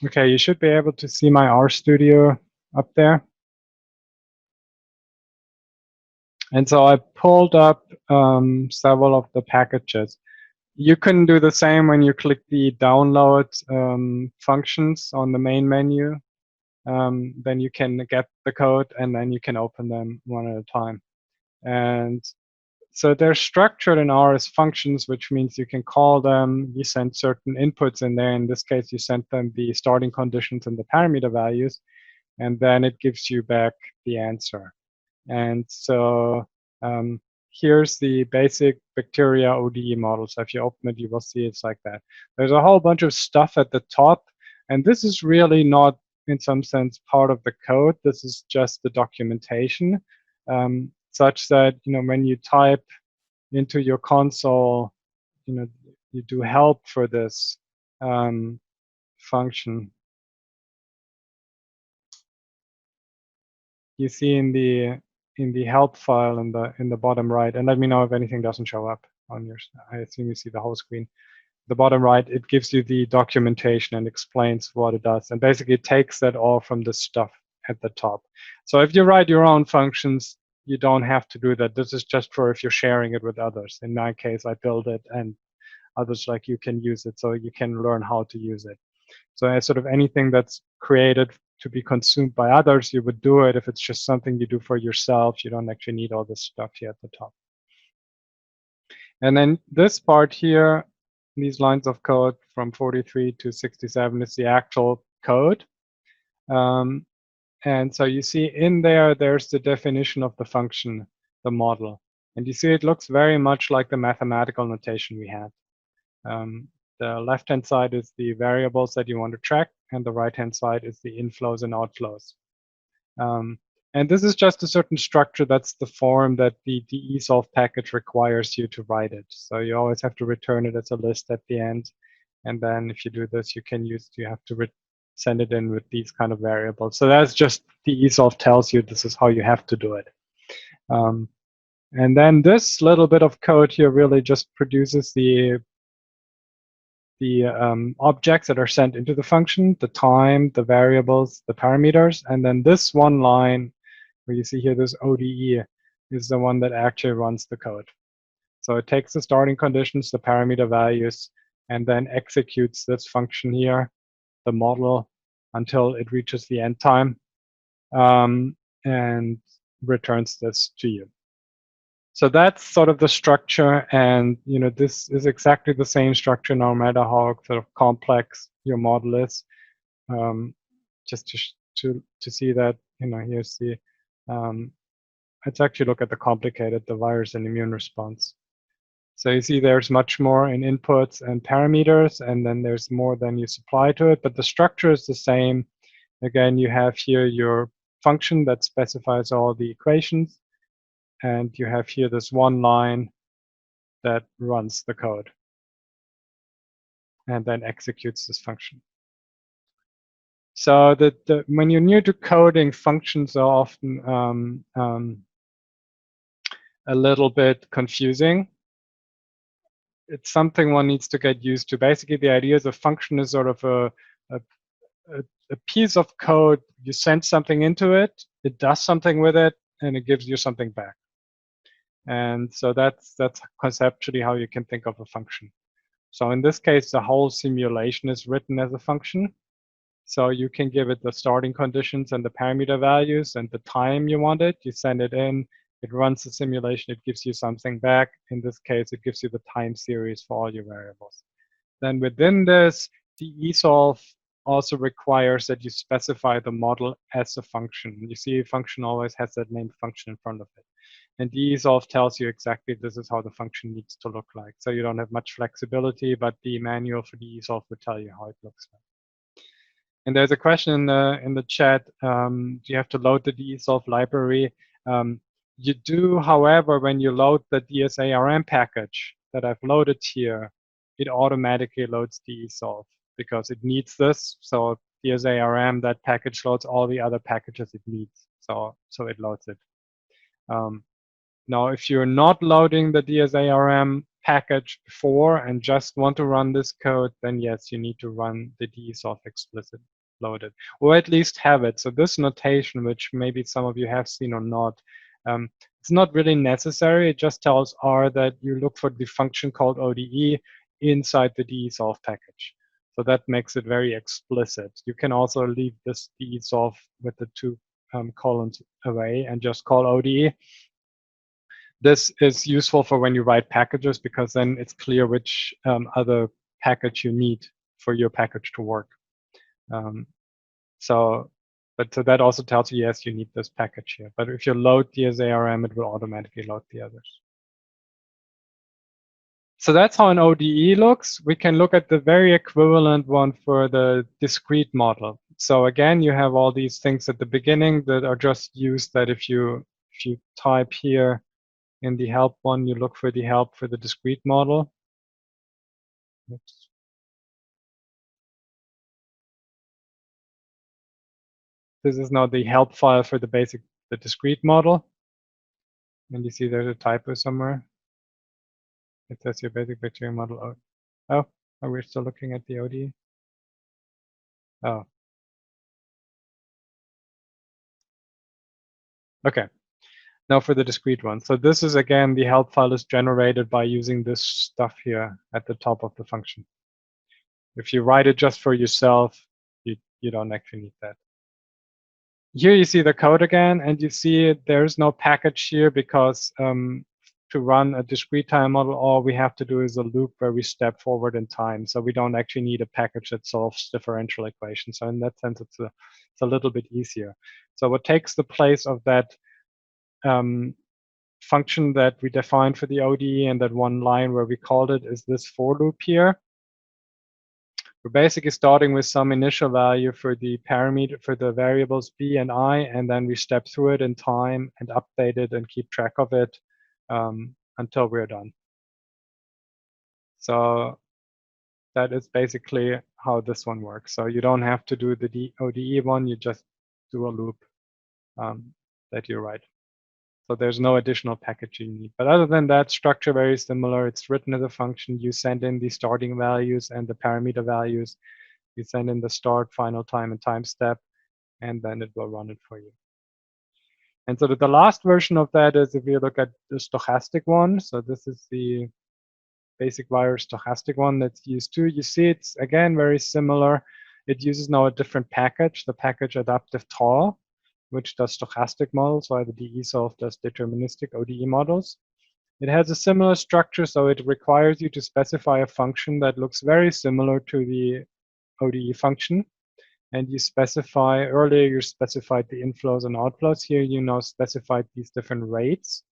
Okay, you should be able to see my RStudio up there. And so I pulled up several of the packages. You can do the same when you click the download functions on the main menu. Then you can get the code and then you can open them one at a time. And so they're structured in R as functions, which means you can call them, you send certain inputs in there. In this case, you sent them the starting conditions and the parameter values, and then it gives you back the answer. And so here's the basic bacteria ODE model. So if you open it, you will see it's like that. There's a whole bunch of stuff at the top, and this is really not, in some sense, part of the code. This is just the documentation, such that when you type into your console, you do help for this function. You see in the help file in the bottom right, and let me know if anything doesn't show up on your. I assume you see the whole screen. The bottom right, it gives you the documentation and explains what it does, and basically it takes that all from the stuff at the top. So if you write your own functions, you don't have to do that. This is just for if you're sharing it with others. In my case, I build it, and others like you can use it, so you can learn how to use it. So as sort of anything that's created to be consumed by others, you would do it. If it's just something you do for yourself, you don't actually need all this stuff here at the top. And then this part here, these lines of code from 43 to 67 is the actual code. And so you see in there, there's the definition of the function, the model. And you see it looks very much like the mathematical notation we had. The left-hand side is the variables that you want to track, and the right-hand side is the inflows and outflows. And this is just a certain structure. That's the form that the DSAIRM package requires you to write it. So you always have to return it as a list at the end. And then if you do this, you have to send it in with these kind of variables. So that's just DSAIRM tells you this is how you have to do it. And then this little bit of code here really just produces the objects that are sent into the function, the time, the variables, the parameters, and then this one line where you see here this ODE is the one that actually runs the code. So it takes the starting conditions, the parameter values, and then executes this function here, the model, until it reaches the end time, and returns this to you. So that's sort of the structure, and this is exactly the same structure no matter how sort of complex your model is. Just to see that, here's the. Let's actually look at the complicated, the virus and immune response. So you see there's much more in inputs and parameters, and then there's more than you supply to it, but the structure is the same. Again, you have here your function that specifies all the equations. And you have here this one line that runs the code and then executes this function. So when you're new to coding, functions are often a little bit confusing. It's something one needs to get used to. Basically, the idea is a function is sort of a piece of code. You send something into it, it does something with it, and it gives you something back. And so that's conceptually how you can think of a function. So in this case, the whole simulation is written as a function. So you can give it the starting conditions and the parameter values and the time you want it. You send it in, it runs the simulation, it gives you something back. In this case, it gives you the time series for all your variables. Then within this, the DSAIRM also requires that you specify the model as a function. You see a function always has that named function in front of it. And DSAIRM tells you exactly this is how the function needs to look like. So you don't have much flexibility, but the manual for DSAIRM will tell you how it looks like. And there's a question in the chat, do you have to load the DSAIRM library? You do, however, when you load the DSAIRM package that I've loaded here, it automatically loads DSAIRM because it needs this. So DSAIRM, that package loads all the other packages it needs. So it loads it. Now, if you're not loading the DSAIRM package before and just want to run this code, then yes, you need to run the DSOF explicit loaded, or at least have it. So this notation, which maybe some of you have seen or not, it's not really necessary. It just tells R that you look for the function called ODE inside the DSOF package. So that makes it very explicit. You can also leave this DSOF with the two columns away and just call ODE. This is useful for when you write packages, because then it's clear which other package you need for your package to work. So that also tells you, yes, you need this package here. But if you load DSAIRM, it will automatically load the others. So that's how an ODE looks. We can look at the very equivalent one for the discrete model. So again, you have all these things at the beginning that are just used, that if you type here in the help one, you look for the help for the discrete model. Oops. This is now the help file for the discrete model. And you see there's a typo somewhere. It says your basic bacterial model. Oh, are we still looking at the ODE? Oh. Okay. Now for the discrete one. So this is, again, the help file is generated by using this stuff here at the top of the function. If you write it just for yourself, you don't actually need that. Here you see the code again, and you see there's no package here because to run a discrete time model, all we have to do is a loop where we step forward in time. So we don't actually need a package that solves differential equations. So in that sense, it's a little bit easier. So what takes the place of that function that we defined for the ODE and that one line where we called it is this for loop here. We're basically starting with some initial value for the parameter, for the variables b and I, and then we step through it in time and update it and keep track of it until we're done. So that is basically how this one works. So you don't have to do the ODE one, you just do a loop that you write. So there's no additional package you need. But other than that, structure very similar. It's written as a function. You send in the starting values and the parameter values. You send in the start, final time, and time step, and then it will run it for you. And so the last version of that is if you look at the stochastic one. So this is the basic virus stochastic one that's used too. You see it's, again, very similar. It uses now a different package, the package adaptive TAW, which does stochastic models, while the DESOLF does deterministic ODE models. It has a similar structure, so it requires you to specify a function that looks very similar to the ODE function. And you specify, earlier you specified the inflows and outflows. Here you now specified these different rates.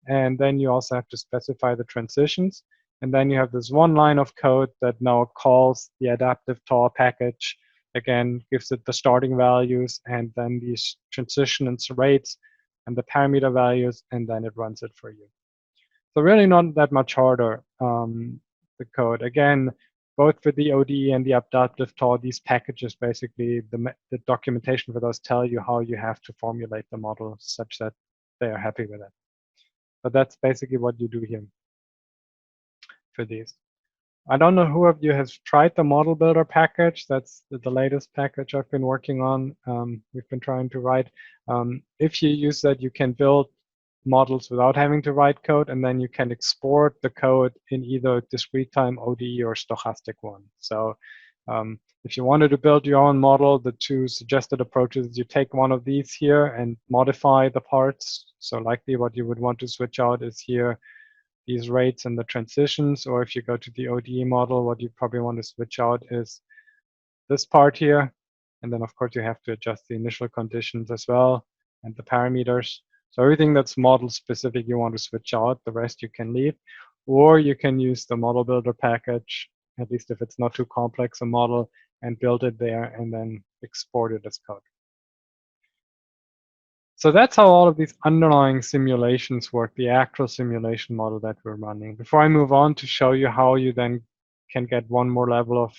And then you also have to specify the transitions. And then you have this one line of code that now calls the adaptive TAW package, again, gives it the starting values and then these transitions rates and the parameter values, and then it runs it for you. So really not that much harder, the code. Again, both for the ODE and the adaptive TAW, these packages, basically, the documentation for those tell you how you have to formulate the model such that they are happy with it. But that's basically what you do here for these. I don't know who of you has tried the model builder package. That's the latest package I've been working on. We've been trying to write. If you use that, you can build models without having to write code, and then you can export the code in either discrete time ODE or stochastic one. So if you wanted to build your own model, the two suggested approaches, you take one of these here and modify the parts. So likely what you would want to switch out is here these rates and the transitions, or if you go to the ODE model, what you probably want to switch out is this part here. And then, of course, you have to adjust the initial conditions as well and the parameters. So everything that's model specific, you want to switch out. The rest you can leave. Or you can use the model builder package, at least if it's not too complex a model, and build it there and then export it as code. So that's how all of these underlying simulations work, the actual simulation model that we're running. Before I move on to show you how you then can get one more level of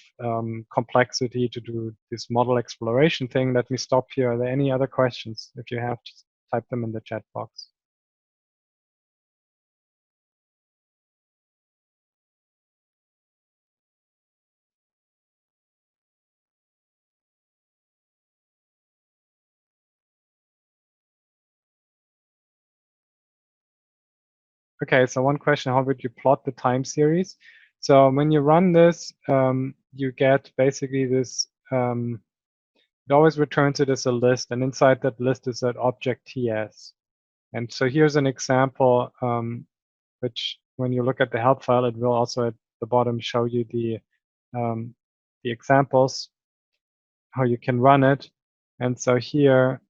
complexity to do this model exploration thing, let me stop here. Are there any other questions? If you have, just type them in the chat box. okay, so one question, how would you plot the time series? So when you run this, you get basically this, it always returns it as a list, and inside that list is that object TS. And so here's an example, which when you look at the help file, it will also at the bottom show you the examples, how you can run it. And so here,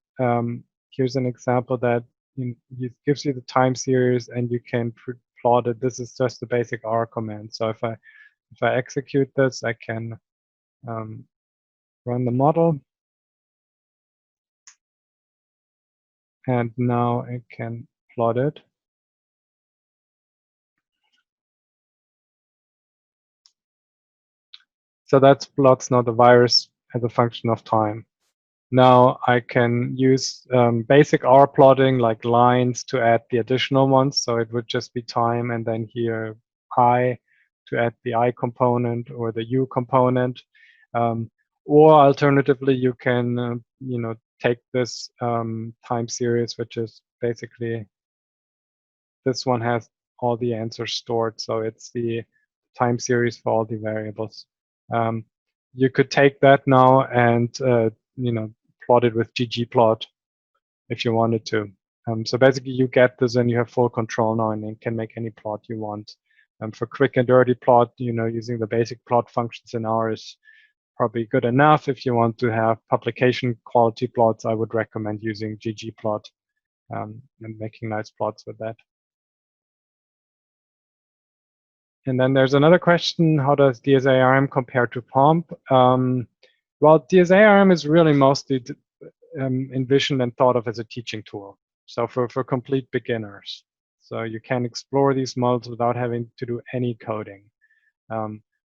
here's an example that it gives you the time series and you can plot it. This is just the basic R command. So if I execute this, I can run the model. And now I can plot it. So that plots now the virus as a function of time. Now I can use basic R plotting like lines to add the additional ones. So it would just be time and then here I to add the I component or the U component. Or alternatively, you can take this time series, which is basically this one has all the answers stored. So it's the time series for all the variables. You could take that now and plot it with ggplot if you wanted to. So basically, you get this and you have full control now, and you can make any plot you want. For quick and dirty plot, using the basic plot functions in R is probably good enough. If you want to have publication quality plots, I would recommend using ggplot and making nice plots with that. And then there's another question, how does DSAIRM compare to POMP? Well, DSAIRM is really mostly envisioned and thought of as a teaching tool. So for complete beginners. So you can explore these models without having to do any coding.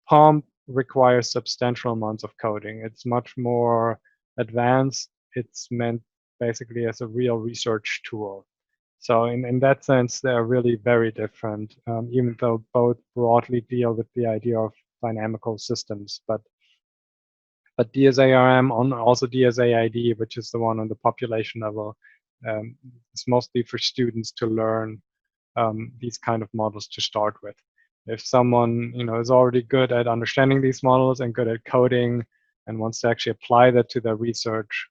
POMP requires substantial amounts of coding. It's much more advanced. It's meant basically as a real research tool. So in that sense, they're really very different, even though both broadly deal with the idea of dynamical systems. But DSAIRM, also DSAID, which is the one on the population level, is mostly for students to learn these kind of models to start with. If someone is already good at understanding these models and good at coding and wants to actually apply that to their research,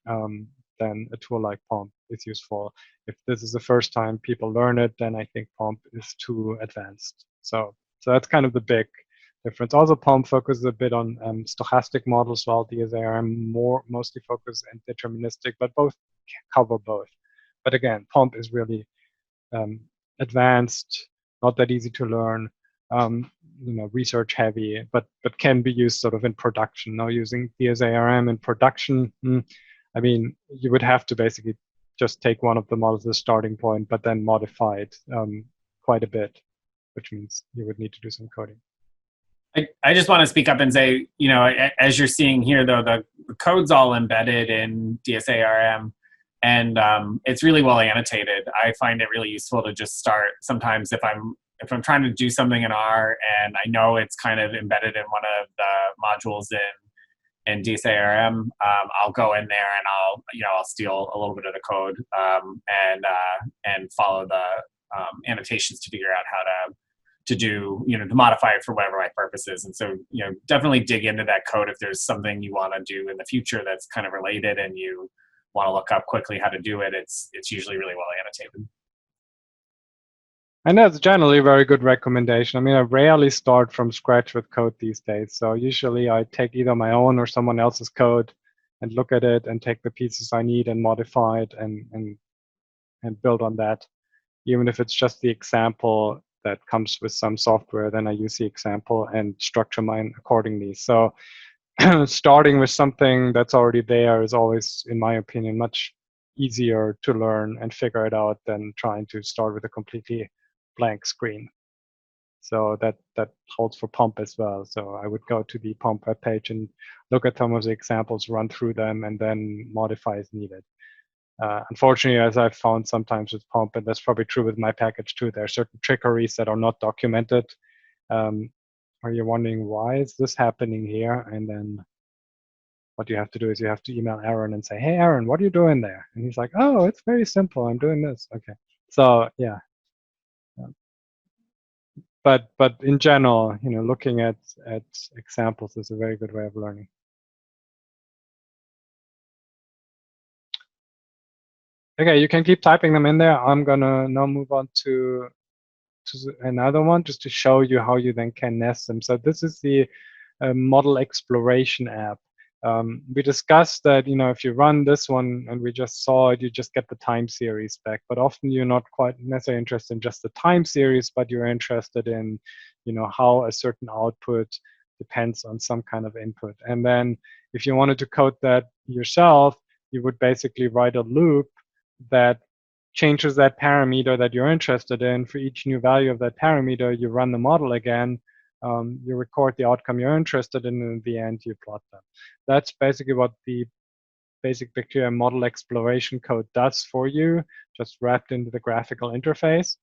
then a tool like POMP is useful. If this is the first time people learn it, then I think POMP is too advanced. So that's kind of the big difference. Also, POMP focuses a bit on stochastic models, while DSAIRM mostly focused on deterministic, but both cover both. But again, POMP is really advanced, not that easy to learn, research heavy, but can be used sort of in production. Now using DSAIRM in production, I mean, you would have to basically just take one of the models as a starting point, but then modify it quite a bit, which means you would need to do some coding. I just want to speak up and say, as you're seeing here, though, the code's all embedded in DSAIRM, and it's really well annotated. I find it really useful to just start. Sometimes if I'm trying to do something in R and I know it's kind of embedded in one of the modules in DSAIRM, I'll go in there and I'll steal a little bit of the code and follow the annotations to figure out how to do, to modify it for whatever my purpose is. And so, definitely dig into that code if there's something you want to do in the future that's kind of related and you want to look up quickly how to do it. It's usually really well annotated. And that's generally a very good recommendation. I mean, I rarely start from scratch with code these days. So usually I take either my own or someone else's code and look at it and take the pieces I need and modify it and build on that. Even if it's just the example that comes with some software, then I use the example and structure mine accordingly. So starting with something that's already there is always, in my opinion, much easier to learn and figure it out than trying to start with a completely blank screen. So that holds for POMP as well. So I would go to the POMP webpage and look at some of the examples, run through them, and then modify as needed. Unfortunately, as I've found sometimes with POMP, and that's probably true with my package too, there are certain trickeries that are not documented. Are you wondering, why is this happening here? And then what you have to do is you have to email Aaron and say, hey, Aaron, what are you doing there? And he's like, oh, it's very simple. I'm doing this. Okay. So yeah. but in general, looking at examples is a very good way of learning. Okay, you can keep typing them in there. I'm gonna now move on to another one just to show you how you then can nest them. So this is the model exploration app. We discussed that, if you run this one, and we just saw it, you just get the time series back. But often you're not quite necessarily interested in just the time series, but you're interested in, how a certain output depends on some kind of input. And then if you wanted to code that yourself, you would basically write a loop that changes that parameter that you're interested in. For each new value of that parameter, you run the model again. You record the outcome you're interested in, and in the end, you plot them. That's basically what the basic bacteria model exploration code does for you, just wrapped into the graphical interface.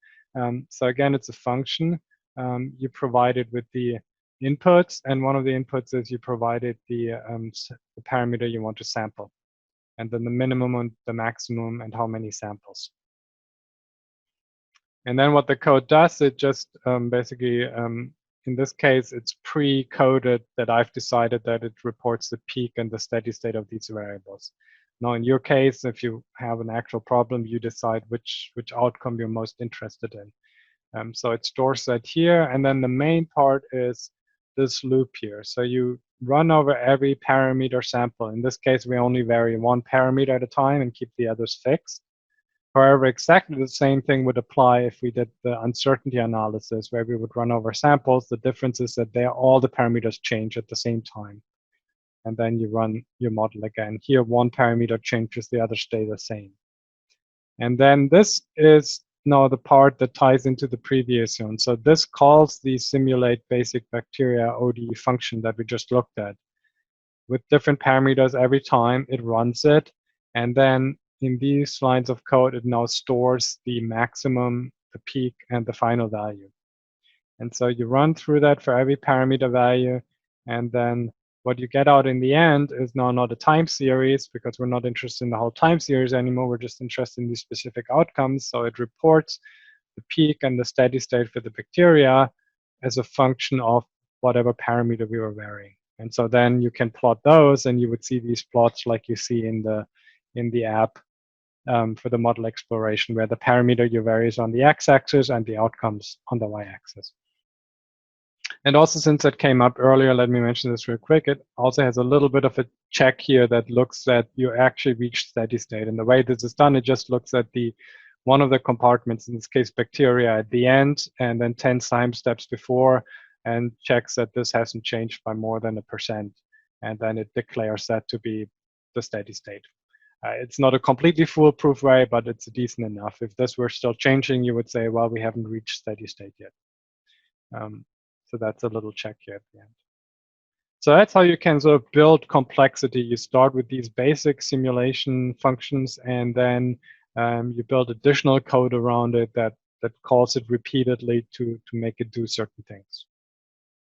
So again, it's a function. You provide it with the inputs, and one of the inputs is you provided the parameter you want to sample, and then the minimum and the maximum and how many samples. And then what the code does, it just basically, in this case, it's pre-coded that I've decided that it reports the peak and the steady state of these variables. Now, in your case, if you have an actual problem, you decide which outcome you're most interested in. So it stores that here, and then the main part is this loop here. So you run over every parameter sample. In this case, we only vary one parameter at a time and keep the others fixed. However, exactly the same thing would apply if we did the uncertainty analysis, where we would run over samples. The difference is that all the parameters change at the same time. And then you run your model again. Here, one parameter changes, the others stay the same. And then this is now the part that ties into the previous one. So this calls the simulate basic bacteria ODE function that we just looked at. With different parameters every time, it runs it. And then in these lines of code, it now stores the maximum, the peak, and the final value. And so you run through that for every parameter value. And then what you get out in the end is now not a time series, because we're not interested in the whole time series anymore. We're just interested in these specific outcomes. So it reports the peak and the steady state for the bacteria as a function of whatever parameter we were varying. And so then you can plot those, and you would see these plots like you see in the app for the model exploration, where the parameter you vary is on the x-axis and the outcomes on the y-axis. And also, since that came up earlier, let me mention this real quick. It also has a little bit of a check here that looks that you actually reached steady state. And the way this is done, it just looks at one of the compartments, in this case bacteria, at the end, and then 10 time steps before, and checks that this hasn't changed by more than 1%. And then it declares that to be the steady state. It's not a completely foolproof way, but it's decent enough. If this were still changing, you would say, well, we haven't reached steady state yet. So that's a little check here at the end. So that's how you can sort of build complexity. You start with these basic simulation functions, and then you build additional code around it that calls it repeatedly to make it do certain things.